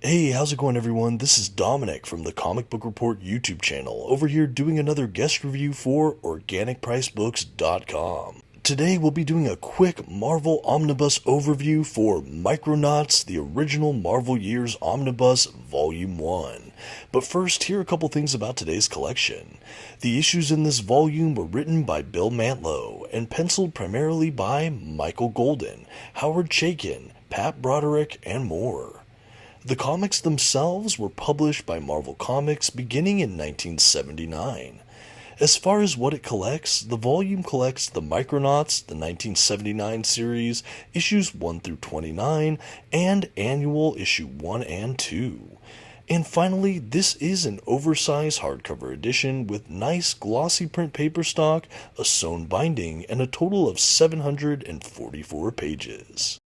Hey, how's it going everyone? This is Dominic from the Comic Book Report YouTube channel, over here doing another guest review for organicpricedbooks.com. Today we'll be doing a quick Marvel Omnibus overview for Micronauts, the original Marvel Years Omnibus Volume 1. But first, here are a couple things about today's collection. The issues in this volume were written by Bill Mantlo and penciled primarily by Michael Golden, Howard Chaykin, Pat Broderick, and more. The comics themselves were published by Marvel Comics beginning in 1979. As far as what it collects, the volume collects the Micronauts, the 1979 series, issues 1 through 29, and annual issue 1 and 2. And finally, this is an oversized hardcover edition with nice glossy print paper stock, a sewn binding, and a total of 744 pages.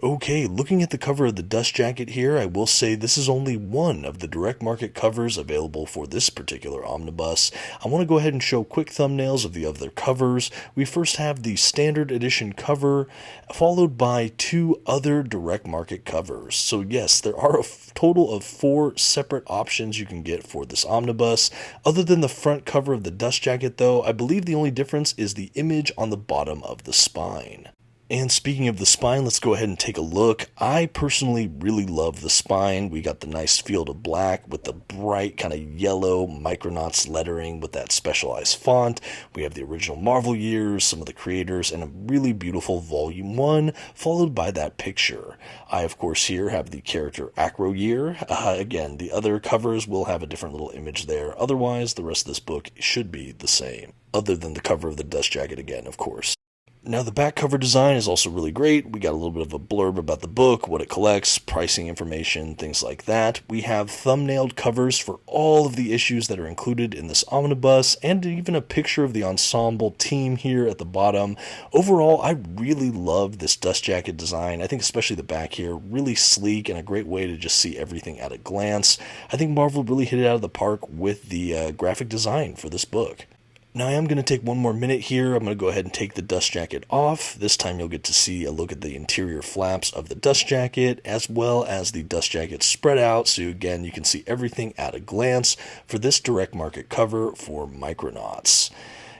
Okay, looking at the cover of the dust jacket here, I will say this is only one of the direct market covers available for this particular omnibus. I want to go ahead and show quick thumbnails of the other covers. We first have the standard edition cover, followed by two other direct market covers. So yes, there are a total of 4 separate options you can get for this omnibus. Other than the front cover of the dust jacket though, I believe the only difference is the image on the bottom of the spine. And speaking of the spine, let's go ahead and take a look. I personally really love the spine. We got the nice field of black with the bright kind of yellow Micronauts lettering with that specialized font. We have the original Marvel years, some of the creators, and a really beautiful Volume 1, followed by that picture. I, of course, here have the character Acro Year. Again, the other covers will have a different little image there. Otherwise, the rest of this book should be the same, other than the cover of the dust jacket again, of course. Now the back cover design is also really great. We got a little bit of a blurb about the book, what it collects, pricing information, things like that. We have thumbnailed covers for all of the issues that are included in this omnibus, and even a picture of the ensemble team here at the bottom. Overall, I really love this dust jacket design. I think especially the back here, really sleek and a great way to just see everything at a glance. I think Marvel really hit it out of the park with the graphic design for this book. Now I am going to take one more minute here. I'm going to go ahead and take the dust jacket off. This time you'll get to see a look at the interior flaps of the dust jacket, as well as the dust jacket spread out, so again you can see everything at a glance for this direct market cover for Micronauts.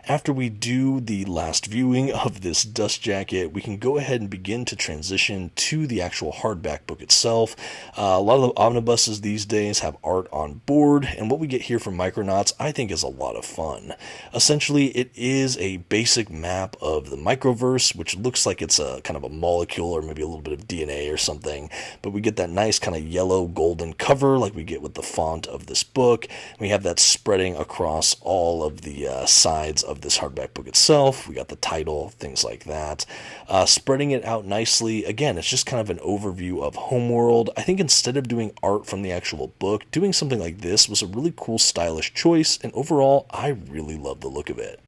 After we do the last viewing of this dust jacket, we can go ahead and begin to transition to the actual hardback book itself. A lot of the omnibuses these days have art on board, and what we get here from Micronauts I think is a lot of fun. Essentially, it is a basic map of the microverse, which looks like it's a kind of a molecule or maybe a little bit of DNA or something, but we get that nice kind of yellow golden cover like we get with the font of this book. We have that spreading across all of the sides of this hardback book itself. We got the title, things like that. Spreading it out nicely. Again, it's just kind of an overview of Homeworld. I think instead of doing art from the actual book, doing something like this was a really cool, stylish choice, and overall, I really love the look of it.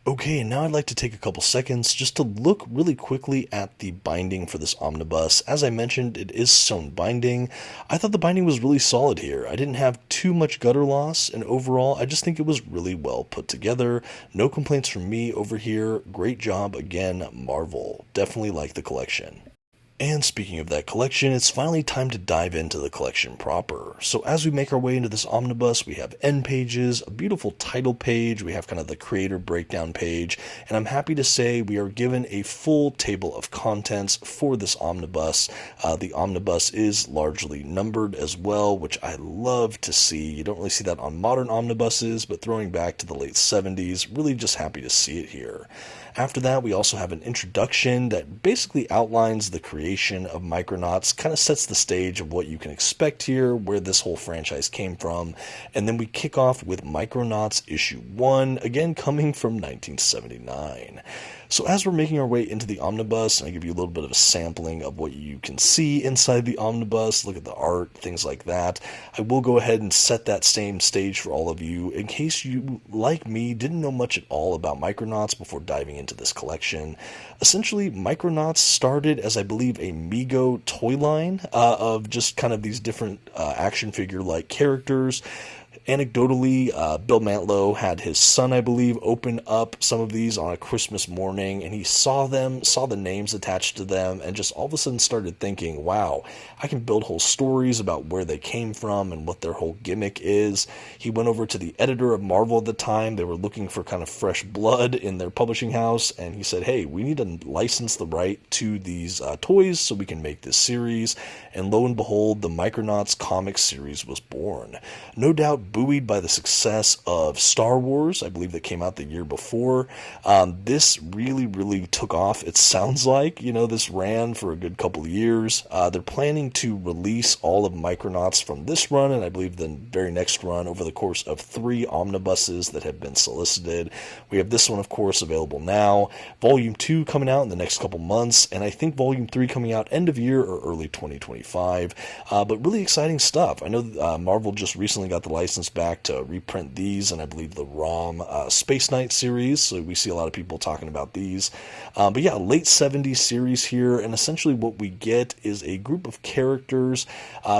Okay, and now I'd like to take a couple seconds just to look really quickly at the binding for this omnibus. As I mentioned, it is sewn binding. I thought the binding was really solid here. I didn't have too much gutter loss, and overall, I just think it was really well put together. No complaints from me over here. Great job again, Marvel. Definitely like the collection. And speaking of that collection, it's finally time to dive into the collection proper. So as we make our way into this omnibus, we have end pages, a beautiful title page, we have kind of the creator breakdown page, and I'm happy to say we are given a full table of contents for this omnibus. The omnibus is largely numbered as well, which I love to see. You don't really see that on modern omnibuses, but throwing back to the late 70s, really just happy to see it here. After that, we also have an introduction that basically outlines the creation of Micronauts, kind of sets the stage of what you can expect here, where this whole franchise came from, and then we kick off with Micronauts issue 1, again coming from 1979. So as we're making our way into the omnibus, and I give you a little bit of a sampling of what you can see inside the omnibus, look at the art, things like that, I will go ahead and set that same stage for all of you in case you, like me, didn't know much at all about Micronauts before diving into this collection. Essentially, Micronauts started as, I believe, a Mego toy line of just kind of these different action figure-like characters. Anecdotally, Bill Mantlo had his son, I believe, open up some of these on a Christmas morning, and he saw them, saw the names attached to them, and just all of a sudden started thinking, wow, I can build whole stories about where they came from and what their whole gimmick is. He went over to the editor of Marvel at the time. They were looking for kind of fresh blood in their publishing house, and he said, hey, we need to license the right to these toys so we can make this series. And lo and behold, the Micronauts comic series was born. No doubt buoyed by the success of Star Wars, I believe that came out the year before. This really took off. It sounds like, this ran for a good couple of years. They're planning to release all of Micronauts from this run, and I believe the very next run, over the course of 3 omnibuses that have been solicited. We have this one, of course, available now. Volume 2 coming out in the next couple months, and I think Volume 3 coming out end of year or early 2025. But really exciting stuff. I know Marvel just recently got the license back to reprint these, and I believe the ROM Space Knight series, so we see a lot of people talking about these. But yeah, late 70s series here, and essentially what we get is a group of characters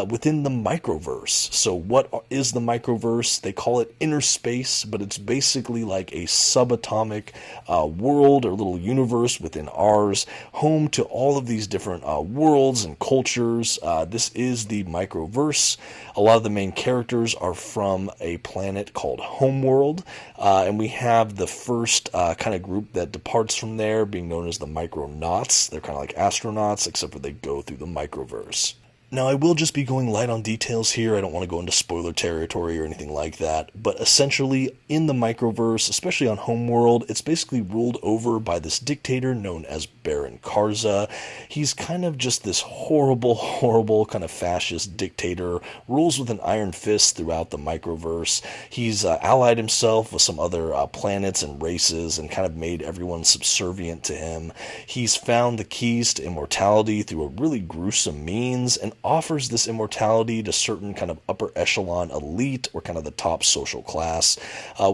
within the microverse. So what is the microverse? They call it inner space, but it's basically like a subatomic world or little universe within ours, home to all of these different worlds and cultures. This is the microverse. A lot of the main characters are from a planet called Homeworld, and we have the first kind of group that departs from there being known as the Micronauts. They're kind of like astronauts, except for they go through the microverse. Now, I will just be going light on details here. I don't want to go into spoiler territory or anything like that, but essentially in the microverse, especially on Homeworld, it's basically ruled over by this dictator known as Baron Karza. He's kind of just this horrible kind of fascist dictator, rules with an iron fist throughout the microverse. He's allied himself with some other planets and races and kind of made everyone subservient to him. He's found the keys to immortality through a really gruesome means, and offers this immortality to certain kind of upper echelon elite or kind of the top social class.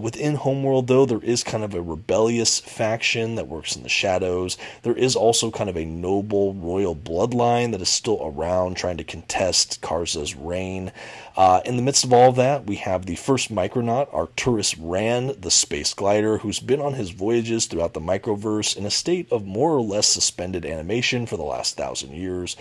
Within Homeworld, though, there is kind of a rebellious faction that works in the shadows. There is also kind of a noble royal bloodline that is still around trying to contest Karza's reign. In the midst of all of that, we have the first Micronaut, Arcturus Rand, the space glider, who's been on his voyages throughout the microverse in a state of more or less suspended animation for the last 1,000 years.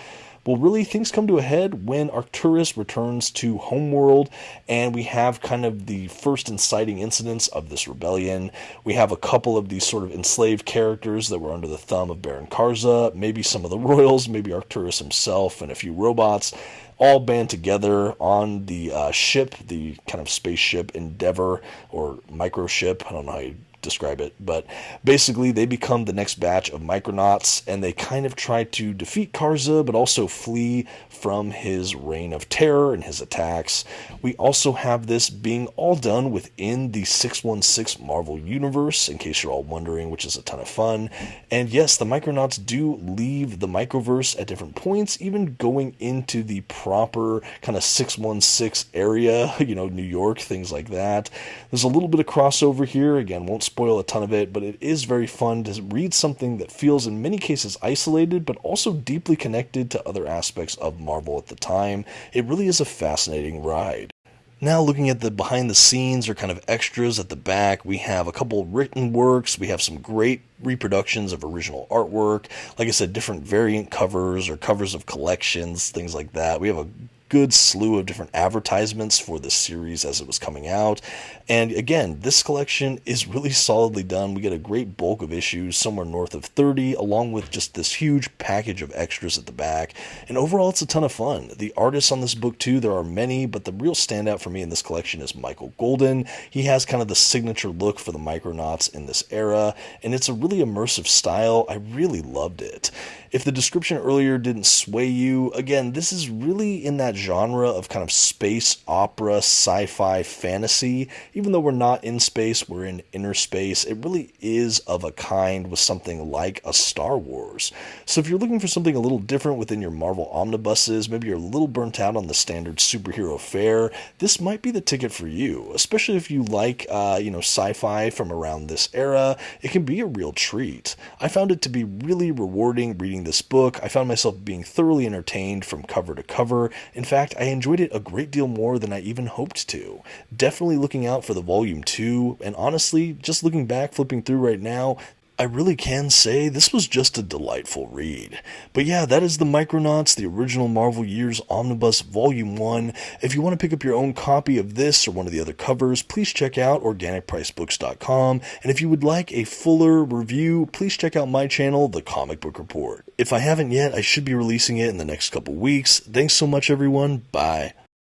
Well, really, things come to a head when Arcturus returns to Homeworld, and we have kind of the first inciting incidents of this rebellion. We have a couple of these sort of enslaved characters that were under the thumb of Baron Karza, maybe some of the royals, maybe Arcturus himself, and a few robots, all band together on the ship, the kind of spaceship Endeavor, or microship, I don't know how you describe it, but basically they become the next batch of Micronauts, and they kind of try to defeat Karza, but also flee from his reign of terror and his attacks. We also have this being all done within the 616 Marvel Universe, in case you're all wondering, which is a ton of fun. And yes, the Micronauts do leave the microverse at different points, even going into the proper kind of 616 area, New York, things like that. There's a little bit of crossover here. Again, won't spoil a ton of it, but it is very fun to read something that feels in many cases isolated, but also deeply connected to other aspects of Marvel at the time. It really is a fascinating ride. Now, looking at the behind the scenes or kind of extras at the back, we have a couple written works. We have some great reproductions of original artwork. Like I said, different variant covers or covers of collections, things like that. We have a good slew of different advertisements for this series as it was coming out. And again, this collection is really solidly done. We get a great bulk of issues, somewhere north of 30, along with just this huge package of extras at the back. And overall, it's a ton of fun. The artists on this book, too, there are many, but the real standout for me in this collection is Michael Golden. He has kind of the signature look for the Micronauts in this era, and it's a really immersive style. I really loved it. If the description earlier didn't sway you, again, this is really in that genre of kind of space opera, sci-fi, fantasy. Even though we're not in space, we're in inner space. It really is of a kind with something like a Star Wars. So if you're looking for something a little different within your Marvel omnibuses, maybe you're a little burnt out on the standard superhero fare, this might be the ticket for you. Especially if you like, sci-fi from around this era, it can be a real treat. I found it to be really rewarding reading this book. I found myself being thoroughly entertained from cover to cover and fact, I enjoyed it a great deal more than I even hoped to. Definitely looking out for the Volume 2, and honestly, just looking back, flipping through right now, I really can say this was just a delightful read. But yeah, that is the Micronauts, the original Marvel Years Omnibus Volume 1. If you want to pick up your own copy of this or one of the other covers, please check out organicpricedbooks.com. And if you would like a fuller review, please check out my channel, The Comic Book Report. If I haven't yet, I should be releasing it in the next couple weeks. Thanks so much, everyone. Bye.